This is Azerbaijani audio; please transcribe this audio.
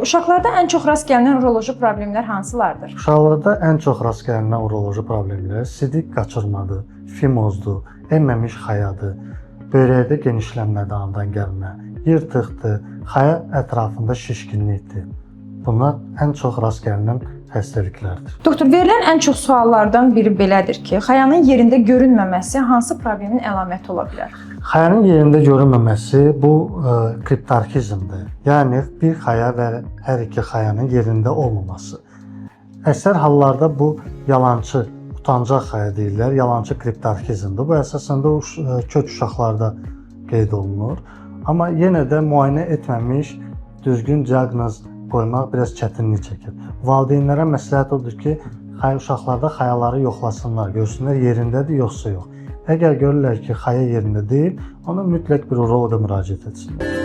Uşaqlarda ən çox rast gəlinən uroloji problemlər hansılardır? Uşaqlarda ən çox rast gəlinən uroloji problemlər sidik qaçırmadır, fimozdur, emməmiş xayadır, böyrəkdə genişlənmə andan gəlmə, yırtıqdır, xaya ətrafında şişkinlikdir. Bunlar ən çox rast gəlinən xəstəliklərdir. Doktor, verilən ən çox suallardan biri belədir ki, xayanın yerində görünməməsi hansı problemin əlaməti ola bilər? Xayanın yerində görünməməsi bu kriptarxizmdir. Yəni bir xaya və hər iki xayanın yerində olmaması. Əksər hallarda bu yalançı, utancaq xaya deyirlər, yalançı kriptarxizmdir. Bu əsasında kök uşaqlarda qeyd olunur. Amma yenə də müayinə etməmiş düzgün diaqnoz qoymaq biraz çətinlik çəkir. Valideynlərə məsləhət odur ki, uşaqlarda xayaları yoxlasınlar, görsünlər yerindədir yoxsa yox. Əgər görürlər ki, xaya yerində deyil, ona mütləq bir uroloqa müraciət etsinlər.